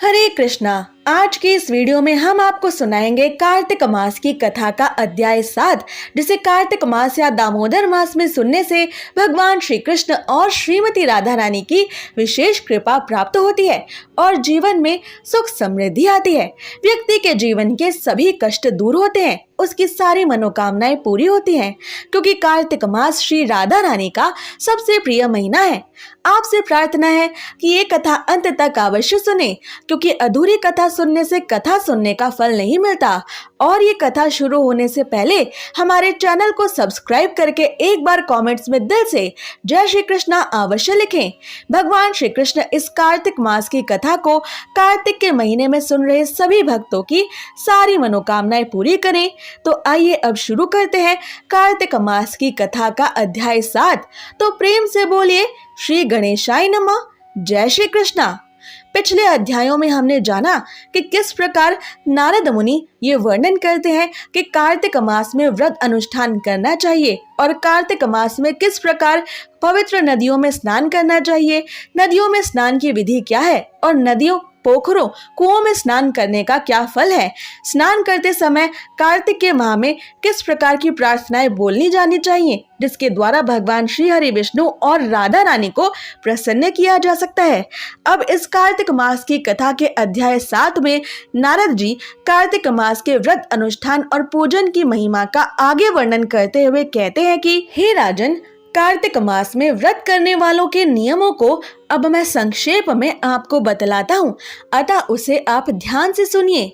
हरे कृष्णा। आज की इस वीडियो में हम आपको सुनाएंगे कार्तिक मास की कथा का अध्याय 7, जिसे कार्तिक मास या दामोदर मास में सुनने से भगवान श्री कृष्ण और श्रीमती राधा रानी की विशेष कृपा प्राप्त होती है और जीवन में सुख समृद्धि आती है। व्यक्ति के जीवन के सभी कष्ट दूर होते हैं, उसकी सारी मनोकामनाएं पूरी होती हैं, क्योंकि कार्तिक मास श्री राधा रानी का सबसे प्रिय महीना है। आपसे प्रार्थना है कि ये कथा अंत तक अवश्य सुने, क्योंकि अधूरी कथा सुनने से कथा सुनने का फल नहीं मिलता। और ये कथा शुरू होने से पहले हमारे चैनल को सब्सक्राइब करके एक बार कमेंट्स में दिल से जय श्री कृष्णा अवश्य लिखें। भगवान श्री कृष्ण इस कार्तिक मास की कथा को कार्तिक के महीने में सुन रहे सभी भक्तों की सारी मनोकामनाएं पूरी करें। तो आइए अब शुरू करते हैं कार्तिक मास की कथा का अध्याय 7। तो प्रेम से बोलिए श्री गणेशाय नमः। जय श्री कृष्णा। पिछले अध्यायों में हमने जाना कि किस प्रकार नारद मुनि ये वर्णन करते हैं कि कार्तिक मास में व्रत अनुष्ठान करना चाहिए और कार्तिक मास में किस प्रकार पवित्र नदियों में स्नान करना चाहिए, नदियों में स्नान की विधि क्या है और नदियों, पोखरों, कुओं में स्नान करने का क्या फल है। स्नान करते समय कार्तिक के माह में किस प्रकार की प्रार्थनाएं बोलनी जानी चाहिए, जिसके द्वारा भगवान श्री हरि विष्णु और राधा रानी को प्रसन्न किया जा सकता है। अब इस कार्तिक मास की कथा के अध्याय 7 में नारद जी कार्तिक मास के व्रत अनुष्ठान और पूजन की महिमा का आगे वर्णन करते हुए कहते हैं कि हे राजन, कार्तिक मास में व्रत करने वालों के नियमों को अब मैं संक्षेप में आपको बतलाता हूँ, अतः उसे आप ध्यान से सुनिए।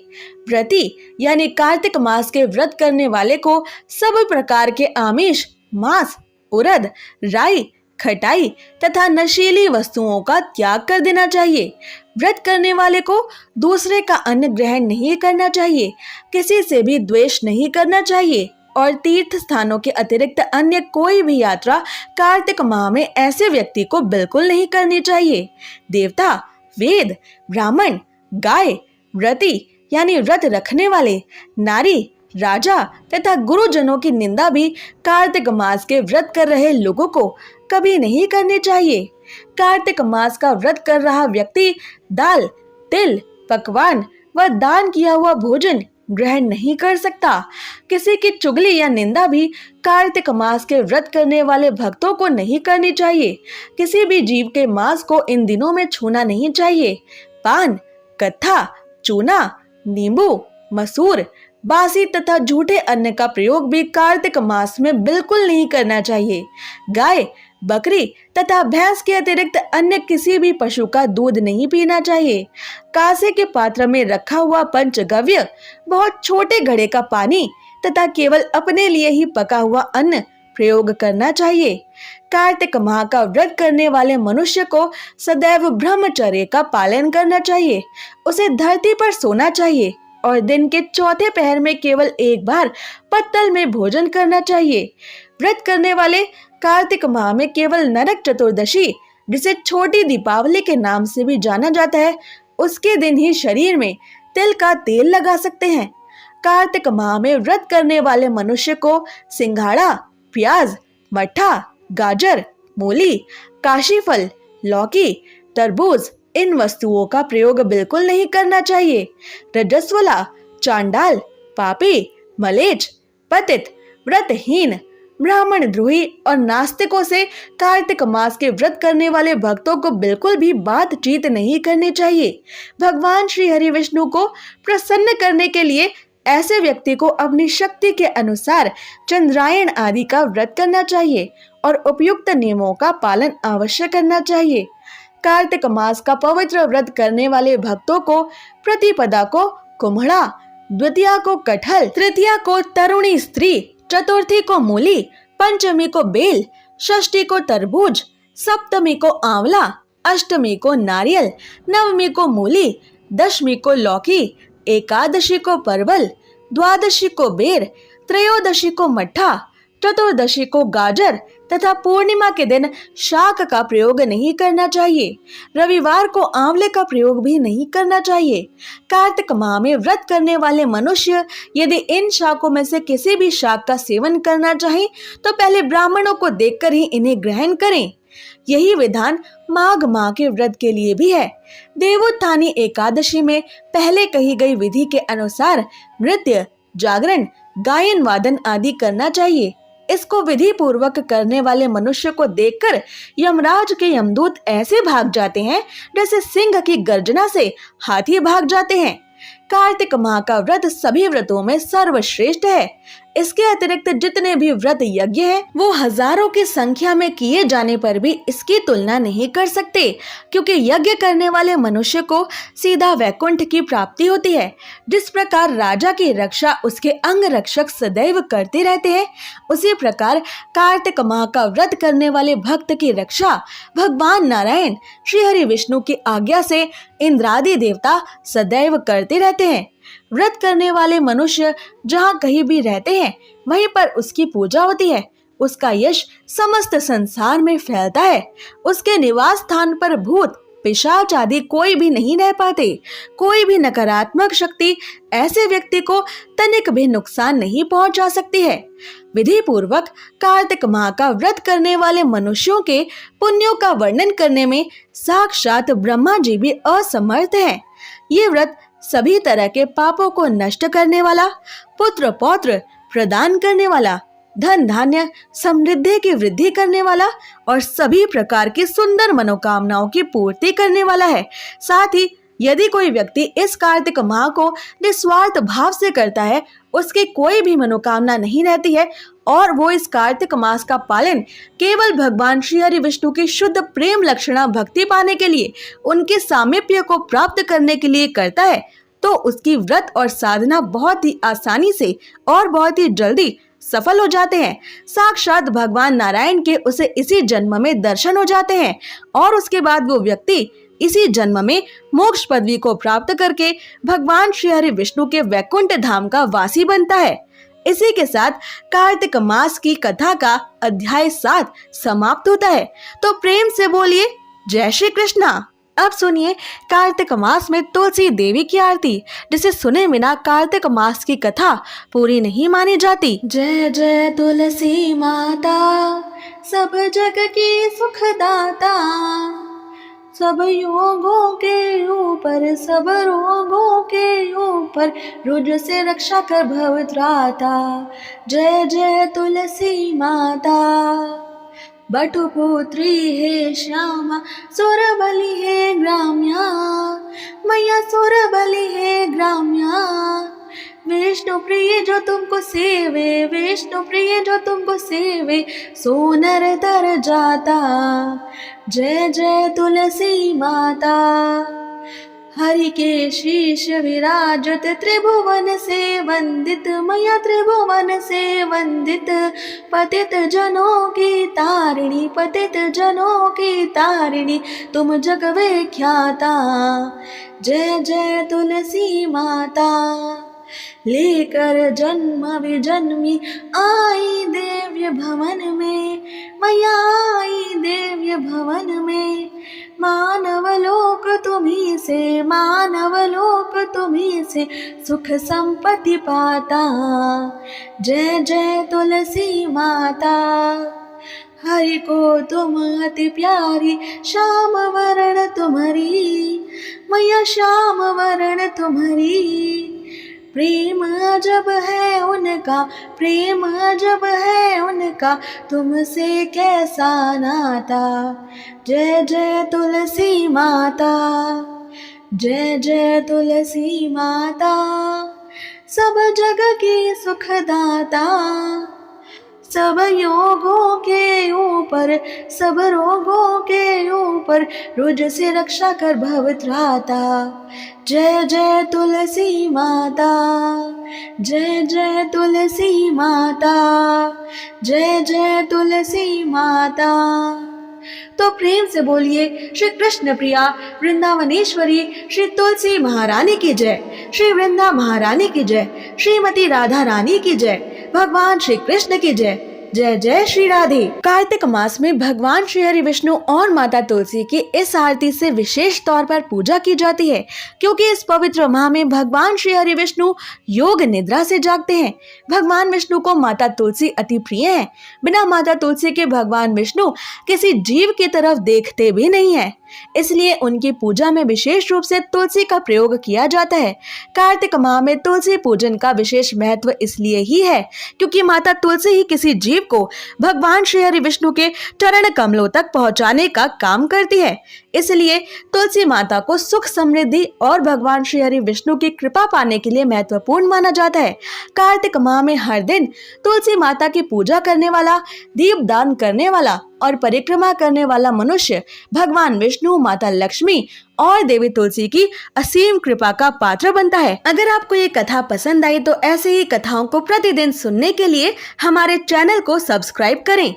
व्रती यानी कार्तिक मास के व्रत करने वाले को सब प्रकार के आमिष, मांस, उड़द, राई, खटाई तथा नशीली वस्तुओं का त्याग कर देना चाहिए। व्रत करने वाले को दूसरे का अन्न ग्रहण नहीं करना चाहिए, किसी से भी द्वेष नहीं करना चाहिए और तीर्थ स्थानों के अतिरिक्त अन्य कोई भी यात्रा कार्तिक माह में ऐसे व्यक्ति को बिल्कुल नहीं करनी चाहिए। देवता, वेद, ब्राह्मण, गाय, व्रती यानी व्रत रखने वाले, नारी, राजा तथा गुरुजनों की निंदा भी कार्तिक मास के व्रत कर रहे लोगों को कभी नहीं करनी चाहिए। कार्तिक मास का व्रत कर रहा व्यक्ति दाल, तिल, पकवान व दान किया हुआ भोजन ग्रहण नहीं कर सकता। किसी की चुगली या निंदा भी कार्तिक मास के व्रत करने वाले भक्तों को नहीं करनी चाहिए। किसी भी जीव के मांस को इन दिनों में छूना नहीं चाहिए। पान, कत्था, चूना, नींबू, मसूर, बासी तथा झूठे अन्न का प्रयोग भी कार्तिक मास में बिल्कुल नहीं करना चाहिए। गाय, बकरी तथा भैंस के अतिरिक्त अन्य किसी भी पशु का दूध नहीं पीना चाहिए। कांसे के पात्र में रखा हुआ पंचगव्य, बहुत छोटे घड़े का पानी तथा केवल अपने लिए ही पका हुआ अन्न प्रयोग करना चाहिए। कार्तिक माह का व्रत करने वाले मनुष्य को सदैव ब्रह्मचर्य का पालन करना चाहिए। उसे धरती पर सोना चाहिए और दिन के चौथे पहर में केवल एक बार पत्तल में भोजन करना चाहिए। व्रत करने वाले कार्तिक माह में केवल नरक चतुर्दशी, जिसे छोटी दीपावली के नाम से भी जाना जाता है, उसके दिन ही शरीर में तिल का तेल लगा सकते हैं। कार्तिक माह में व्रत करने वाले मनुष्य को सिंघाड़ा, प्याज, मट्ठा, गाजर, मूली, काशी फल, लौकी, तरबूज इन वस्तुओं का प्रयोग बिल्कुल नहीं करना चाहिए। रजस्वला, चांडाल, पापी, मलेच्छ, पतित, व्रतहीन, ब्राह्मण द्रोही और नास्तिकों से कार्तिक मास के व्रत करने वाले भक्तों को बिल्कुल भी बातचीत नहीं करनी चाहिए। भगवान श्री हरि विष्णु को प्रसन्न करने के लिए ऐसे व्यक्ति को अपनी शक्ति के अनुसार चंद्रायण आदि का व्रत करना चाहिए और उपयुक्त नियमों का पालन अवश्य करना चाहिए। कार्तिक मास का पवित्र व्रत करने वाले भक्तों को प्रतिपदा को कुम्हड़ा, द्वितीया को कटहल, तृतीया को तरुणी स्त्री, चतुर्थी को मूली, पंचमी को बेल, षष्ठी को तरबूज, सप्तमी को आंवला, अष्टमी को नारियल, नवमी को मूली, दशमी को लौकी, एकादशी को परवल, द्वादशी को बेर, त्रयोदशी को मट्ठा, चतुर्दशी को गाजर तथा पूर्णिमा के दिन शाक का प्रयोग नहीं करना चाहिए। रविवार को आंवले का प्रयोग भी नहीं करना चाहिए। कार्तिक माह में व्रत करने वाले मनुष्य यदि इन शाकों में से किसी भी शाक का सेवन करना चाहें तो पहले ब्राह्मणों को देखकर ही इन्हें ग्रहण करें। यही विधान माघ माह के व्रत के लिए भी है। देवोत्थानी एकादशी में पहले कही गई विधि के अनुसार नृत्य, जागरण, गायन वादन आदि करना चाहिए। इसको विधि पूर्वक करने वाले मनुष्य को देखकर यमराज के यमदूत ऐसे भाग जाते हैं जैसे सिंह की गर्जना से हाथी भाग जाते हैं। कार्तिक माह का व्रत सभी व्रतों में सर्वश्रेष्ठ है। इसके अतिरिक्त जितने भी व्रत यज्ञ हैं, वो हजारों की संख्या में किए जाने पर भी इसकी तुलना नहीं कर सकते, क्योंकि यज्ञ करने वाले मनुष्य को सीधा वैकुंठ की प्राप्ति होती है। जिस प्रकार राजा की रक्षा उसके अंग रक्षक सदैव करते रहते हैं, उसी प्रकार कार्तिक माह का व्रत करने वाले भक्त की रक्षा भगवान नारायण श्री हरि विष्णु की आज्ञा से इंद्रादि देवता सदैव करते रहते हैं। व्रत करने वाले मनुष्य जहाँ कहीं भी रहते हैं, वहीं पर उसकी पूजा होती है। उसका यश समस्त संसार में फैलता है। उसके निवास स्थान पर भूत, पिशाच आदि कोई भी नहीं रह पाते। कोई भी नकारात्मक शक्ति ऐसे व्यक्ति को तनिक भी नुकसान नहीं पहुंचा सकती है। विधि पूर्वक कार्तिक माह का व्रत करने वाले मनुष्यों के पुण्यों का वर्णन करने में साक्षात ब्रह्मा जी भी असमर्थ हैं। ये व्रत सभी तरह के पापों को नष्ट करने वाला, पुत्र पौत्र प्रदान करने वाला, धन धान्य समृद्धि की वृद्धि करने वाला और सभी प्रकार की सुंदर मनोकामनाओं की पूर्ति करने वाला है। साथ ही यदि कोई व्यक्ति इस कार्तिक माह को निस्वार्थ भाव से करता है, उसकी कोई भी मनोकामना नहीं रहती है और वो इस कार्तिक मास का पालन केवल भगवान श्री हरि विष्णु की शुद्ध प्रेम लक्षणा भक्ति पाने के लिए, उनके सामीप्य को प्राप्त करने के लिए करता है, तो उसकी व्रत और साधना बहुत ही आसानी से और बहुत ही जल्दी सफल हो जाते हैं। साक्षात भगवान नारायण के उसे इसी जन्म में दर्शन हो जाते हैं और उसके बाद वो व्यक्ति इसी जन्म में मोक्ष पदवी को प्राप्त करके भगवान श्री हरि विष्णु के वैकुंठ धाम का वासी बनता है। इसी के साथ कार्तिक मास की कथा का अध्याय 7 समाप्त होता है। तो प्रेम से बोलिए जय श्री कृष्णा। अब सुनिए कार्तिक मास में तुलसी देवी की आरती, जिसे सुने बिना कार्तिक मास की कथा पूरी नहीं मानी जाती। जय जय तुलसी माता, सब जग की सुखदाता, सब योगों के ऊपर, सब रोगों के ऊपर, रुज से रक्षा कर भव त्राता। जय जय तुलसी माता। बटुपुत्री है श्यामा, सुरबली है ग्राम्या, मैया सुरबली है ग्राम्या। विष्णु प्रिय जो तुमको सेवे, विष्णु प्रिय जो तुमको सेवे, सोनर तर जाता। जय जय तुलसी माता। हरि के शीश विराजत, त्रिभुवन से वंदित, मैया त्रिभुवन से वंदित। पतित जनों की तारिणी, पतित जनों की तारिणी, तुम जग विख्याता। जय जय तुलसी माता। लेकर जन्म विजन्मी आई देव्य भवन में, मैया आई देव्य भवन में। मानव लोक तुम्ही से, मानव लोक तुम्ही से, सुख संपत्ति पाता। जय जय तुलसी माता। हरि को तुम अति प्यारी, श्याम वरण तुम्हारी, मैया श्याम वरण तुम्हारी। प्रेम अजब है उनका, प्रेम अजब है उनका, तुमसे कैसा नाता। जय जय तुलसी माता। जय जय तुलसी माता। सब जग की सुखदाता, सब योगों के ऊपर, सब रोगों के ऊपर, रुज से रक्षा कर भव त्राता। जय जय तुलसी माता। जय जय तुलसी माता। जय जय तुलसी माता। तो प्रेम से बोलिए श्री कृष्ण प्रिया वृंदावनेश्वरी श्री तुलसी महारानी की जय, श्री वृंदा महारानी की जय, श्रीमती राधा रानी की जय, भगवान श्री कृष्ण की जय, जय जय श्री राधे। कार्तिक मास में भगवान श्री हरि विष्णु और माता तुलसी की इस आरती से विशेष तौर पर पूजा की जाती है, क्योंकि इस पवित्र माह में भगवान श्री हरि विष्णु योग निद्रा से जागते हैं। भगवान विष्णु को माता तुलसी अति प्रिय है। बिना माता तुलसी के भगवान विष्णु किसी जीव की तरफ देखते भी नहीं है, इसलिए उनकी पूजा में विशेष रूप से तुलसी का प्रयोग किया जाता है। कार्तिक माह में तुलसी पूजन का विशेष महत्व इसलिए ही है क्योंकि माता तुलसी ही किसी जीव को भगवान श्री हरि विष्णु के चरण कमलों तक पहुंचाने का काम करती है। इसलिए तुलसी माता को सुख, समृद्धि और भगवान श्री हरि विष्णु की कृपा पाने के लिए महत्वपूर्ण माना जाता है। कार्तिक माह में हर दिन तुलसी माता की पूजा करने वाला, दीपदान करने वाला और परिक्रमा करने वाला मनुष्य भगवान विष्णु, माता लक्ष्मी और देवी तुलसी की असीम कृपा का पात्र बनता है। अगर आपको ये कथा पसंद आई तो ऐसे ही कथाओं को प्रतिदिन सुनने के लिए हमारे चैनल को सब्सक्राइब करें।